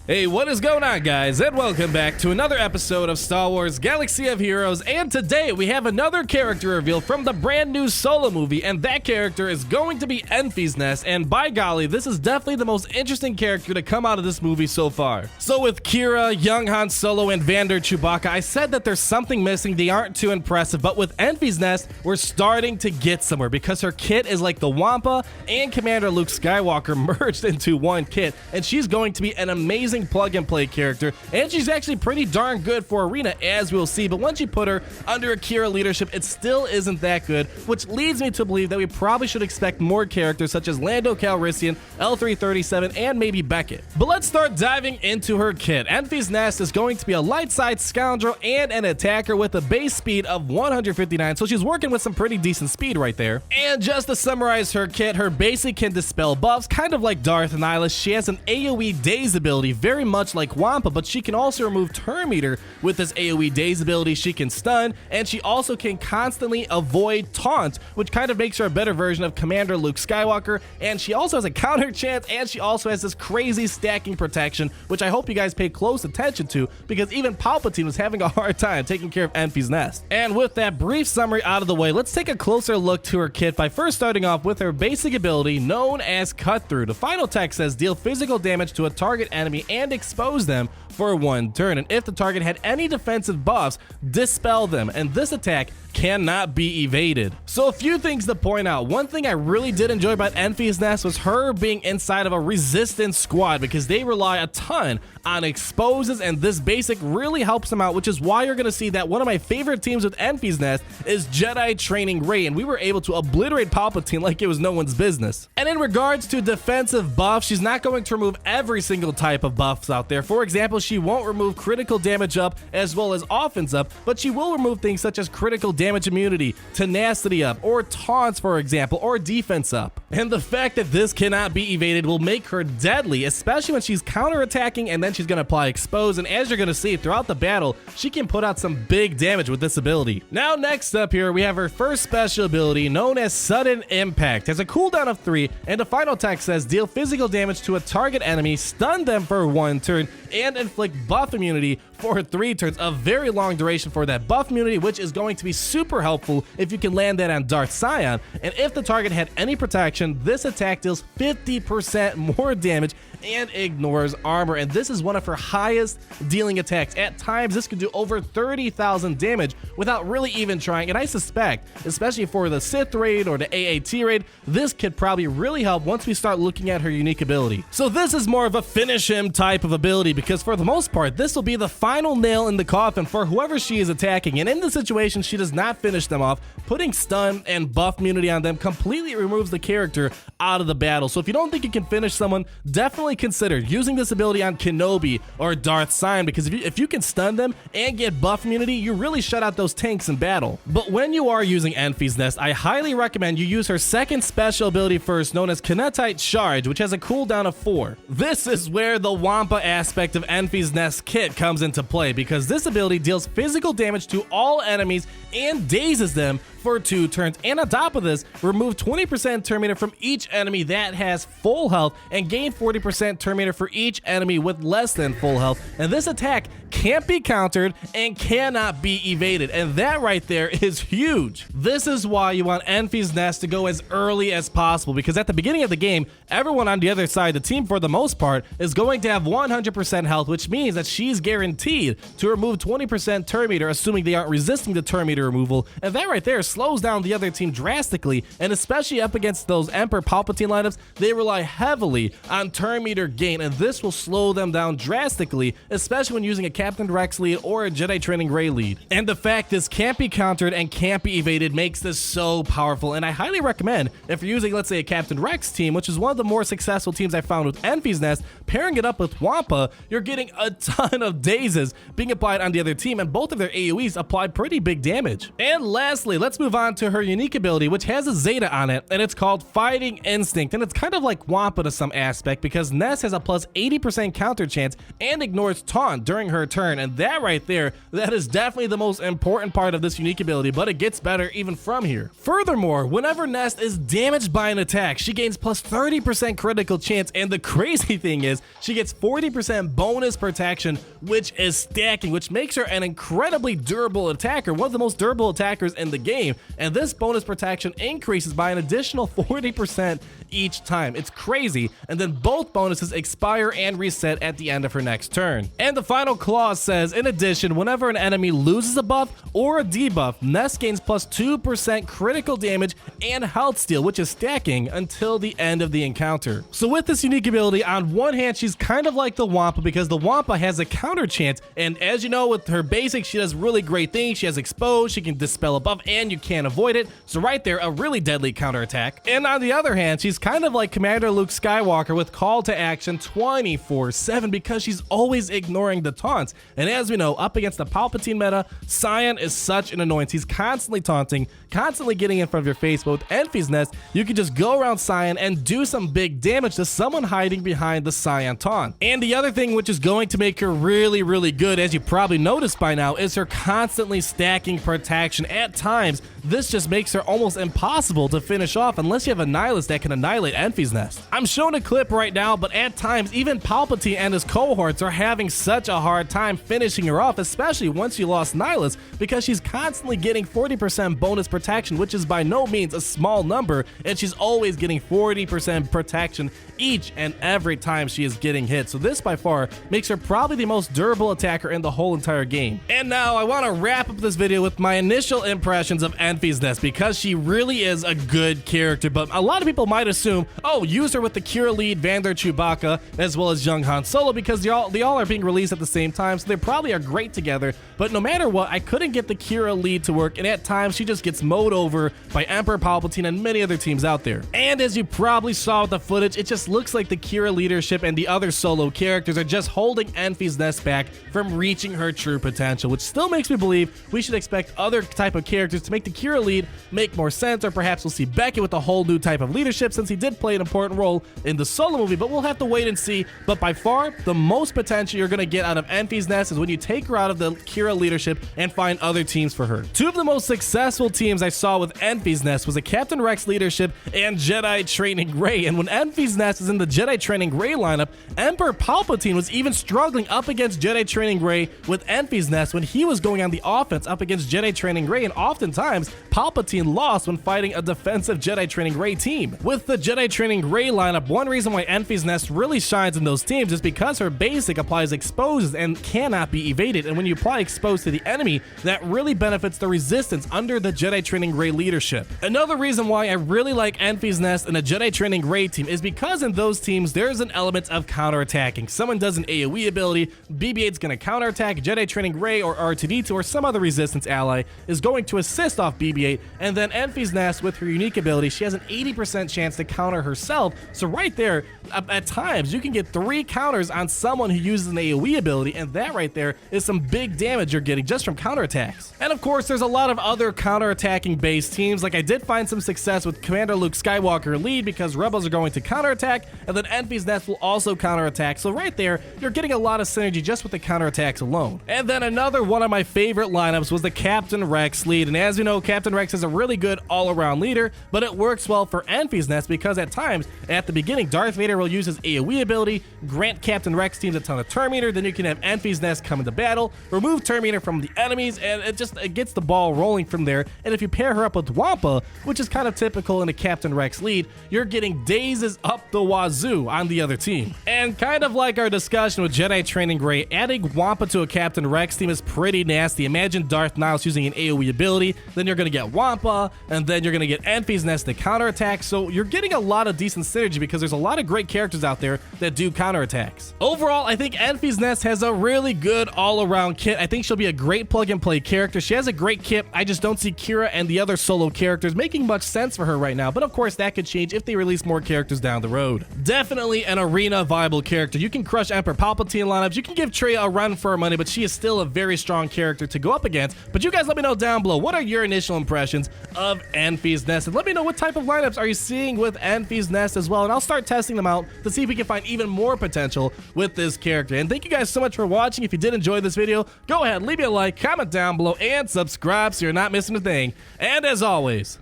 Hey, what is going on, guys, and welcome back to another episode of Star Wars Galaxy of Heroes. And today we have another character reveal from the brand new Solo movie, and that character is going to be Enfys Nest. And by golly, this is definitely the most interesting character to come out of this movie so far. So with Kira, young Han Solo, and Vander Chewbacca, I said that there's something missing. They aren't too impressive, but with Enfys Nest, we're starting to get somewhere because her kit is like the Wampa and Commander Luke Skywalker merged into one kit, and she's going to be an amazing plug-and-play character, and she's actually pretty darn good for Arena, as we'll see. But once you put her under Kira leadership, it still isn't that good, which leads me to believe that we probably should expect more characters such as Lando Calrissian, L337, and maybe Beckett. But let's start diving into her kit. Enfys Nest is going to be a light-side scoundrel and an attacker with a base speed of 159, so she's working with some pretty decent speed right there. And just to summarize her kit, her basic can dispel buffs, kind of like Darth Nihilus. She has an AoE Daze ability, very much like Wampa, but she can also remove turn meter with this AoE Daze ability. She can stun, and she also can constantly avoid taunt, which kind of makes her a better version of Commander Luke Skywalker. And she also has a counter chance, and she also has this crazy stacking protection, which I hope you guys pay close attention to, because even Palpatine was having a hard time taking care of Enfys Nest. And with that brief summary out of the way, let's take a closer look to her kit by first starting off with her basic ability known as Cut Through. The final text says deal physical damage to a target enemy and expose them for one turn, and if the target had any defensive buffs, dispel them, and this attack cannot be evaded. So a few things to point out. One thing I really did enjoy about Enfys Nest was her being inside of a resistance squad, because they rely a ton on exposes, and this basic really helps them out, which is why you're going to see that one of my favorite teams with Enfys Nest is Jedi Training Rey, and we were able to obliterate Palpatine like it was no one's business. And in regards to defensive buffs, she's not going to remove every single type of buffs out there. For example, she won't remove critical damage up as well as offense up, but she will remove things such as critical damage immunity, tenacity up, or taunts, for example, or defense up. And the fact that this cannot be evaded will make her deadly, especially when she's counterattacking, and then she's going to apply expose, and as you're going to see throughout the battle, she can put out some big damage with this ability. Now next up here, we have her first special ability known as Sudden Impact. Has a cooldown of 3, and the final text says deal physical damage to a target enemy, stun them for one turn, and inflict buff immunity for 3 turns. A very long duration for that buff immunity, which is going to be super helpful if you can land that on Darth Sion. And if the target had any protection, this attack deals 50% more damage and ignores armor, and this is one of her highest dealing attacks. At times this could do over 30,000 damage without really even trying, and I suspect, especially for the Sith raid or the AAT raid, this could probably really help once we start looking at her unique ability. So this is more of a finish him type of ability, because for the most part this will be the final nail in the coffin for whoever she is attacking, and in the situation she does not finish them off. Putting stun and buff immunity on them completely removes the character out of the battle. So if you don't think you can finish someone, definitely consider using this ability on Kenobi or Darth Sion, because if you can stun them and get buff immunity, you really shut out those tanks in battle. But when you are using Enfys Nest, I highly recommend you use her second special ability first, known as Kinetic Charge, which has a cooldown of 4. This is where the Wampa aspect of Enfys Nest kit comes into play, because this ability deals physical damage to all enemies and dazes them for 2 turns, and on top of this, remove 20% turn meter from each enemy that has full health and gain 40% turn meter for each enemy with less than full health. And this attack can't be countered and cannot be evaded, and that right there is huge. This is why you want Enfys Nest to go as early as possible, because at the beginning of the game, everyone on the other side, the team for the most part, is going to have 100% health, which means that she's guaranteed to remove 20% turn meter, assuming they aren't resisting the turn meter removal, and that right there slows down the other team drastically. And especially up against those Emperor Palpatine lineups, they rely heavily on turn meter gain, and this will slow them down drastically, especially when using a Captain Rex lead or a Jedi Training Rey lead. And the fact this can't be countered and can't be evaded makes this so powerful, and I highly recommend, if you're using, let's say, a Captain Rex team, which is one of the more successful teams I found with Enfys Nest, pairing it up with Wampa, you're getting a ton of dazes being applied on the other team, and both of their AoEs apply pretty big damage. And lastly, let's move on to her unique ability, which has a Zeta on it, and it's called Fighting Instinct. And it's kind of like Wampa to some aspect because Nest has a plus 80% counter chance and ignores taunt during her turn. And that right there, that is definitely the most important part of this unique ability, but it gets better even from here. Furthermore, whenever Nest is damaged by an attack, she gains plus 30% critical chance, and the crazy thing is she gets 40% bonus protection, which is stacking, which makes her an incredibly durable attacker, one of the most durable attackers in the game. And this bonus protection increases by an additional 40% each time. It's crazy. And then both bonuses expire and reset at the end of her next turn. And the final clause says, in addition, whenever an enemy loses a buff or a debuff, Nest gains plus 2% critical damage and health steal, which is stacking until the end of the encounter. So with this unique ability, on one hand, she's kind of like the Wampa because the Wampa has a counter chance, and as you know, with her basic, she does really great things. She has Expose, she can dispel a buff, and you can't avoid it. So right there, a really deadly counter attack. And on the other hand, she's kind of like Commander Luke Skywalker with call to action 24/7 because she's always ignoring the taunts. And as we know, up against the Palpatine meta, Cyan is such an annoyance. He's constantly taunting, constantly getting in front of your face. But with Enfys Nest, you can just go around Cyan and do some big damage to someone hiding behind the Cyan taunt. And the other thing which is going to make her really, really good, as you probably noticed by now, is her constantly stacking protection. At times, this just makes her almost impossible to finish off unless you have a Nihilist that can annihilate Enfys Nest. I'm showing a clip right now, but at times, even Palpatine and his cohorts are having such a hard time finishing her off, especially once you lost Nihilist, because she's constantly getting 40% bonus protection, which is by no means a small number, and she's always getting 40% protection each and every time she is getting hit. So this by far makes her probably the most durable attacker in the whole entire game. And now I want to wrap up this video with my initial impressions of Enfys Nest because she really is a good character, but a lot of people might assume, oh, use her with the Kira lead, Vander Chewbacca, as well as young Han Solo because they all are being released at the same time, so they probably are great together. But no matter what, I couldn't get the Kira lead to work, and at times she just gets mowed over by Emperor Palpatine and many other teams out there. And as you probably saw with the footage, it just looks like the Kira leadership and the other solo characters are just holding Enfys Nest back from reaching her true potential, which still makes me believe we should expect other type of characters to make the Kira lead make more sense, or perhaps we'll see Beckett with a whole new type of leadership since he did play an important role in the solo movie, but we'll have to wait and see. But by far, the most potential you're going to get out of Enfys Nest is when you take her out of the Kira leadership and find other teams for her. Two of the most successful teams I saw with Enfys Nest was a Captain Rex leadership and Jedi Training Rey, and when Enfys Nest is in the Jedi Training Rey lineup, Emperor Palpatine was even struggling up against Jedi Training Rey with Enfys Nest when he was going on the offense up against Jedi Training Rey, and oftentimes Palpatine lost when fighting a defensive Jedi Training Rey team. With the Jedi Training Rey lineup, one reason why Enfys Nest really shines in those teams is because her basic applies exposes and cannot be evaded, and when you apply expose to the enemy, that really benefits the resistance under the Jedi Training Rey leadership. Another reason why I really like Enfys Nest in a Jedi Training Rey team is because in those teams there's an element of counterattacking. Someone does an AoE ability, BB-8's going to counterattack, Jedi Training Rey or R2-D2 or some other resistance ally is going to assist off BB-8, and then Enfys Nest with her unique ability, she has an 80% chance to counter herself. So right there, at times you can get 3 counters on someone who uses an AoE ability, and that right there is some big damage you're getting just from counterattacks. And of course, there's a lot of other counterattacking based teams. Like I did find some success with Commander Luke Skywalker lead because Rebels are going to counterattack, and then Enfys Nest will also counterattack. So right there, you're getting a lot of synergy just with the counterattacks alone. And then another one of my favorite lineups was the Captain Rex lead, and as you know, Captain Rex is a really good all-around leader, but it works well for Enfys Nest because at times, at the beginning, Darth Vader will use his AoE ability, grant Captain Rex teams a ton of turn meter, then you can have Enfys Nest come into battle, remove turn meter from the enemies, and it gets the ball rolling from there. And if you pair her up with Wampa, which is kind of typical in a Captain Rex lead, you're getting dazes up the wazoo on the other team. And kind of like our discussion with Jedi Training Rey, adding Wampa to a Captain Rex team is pretty nasty. Imagine Darth Nihilus using an AoE ability, then you're going to get Wampa, and then you're going to get Enfys Nest to counterattack. So you're getting a lot of decent synergy because there's a lot of great characters out there that do counterattacks. Overall, I think Enfys Nest has a really good all-around kit. I think she'll be a great plug-and-play character. She has a great kit. I just don't see Kira and the other solo characters making much sense for her right now. But of course, that could change if they release more characters down the road. mode. Definitely an arena viable character. You can crush Emperor Palpatine lineups. You can give Trey a run for her money, but she is still a very strong character to go up against. But you guys let me know down below, what are your initial impressions of Enfys Nest? And let me know what type of lineups are you seeing with Enfys Nest as well. And I'll start testing them out to see if we can find even more potential with this character. And thank you guys so much for watching. If you did enjoy this video, go ahead, leave me a like, comment down below, and subscribe so you're not missing a thing. And as always,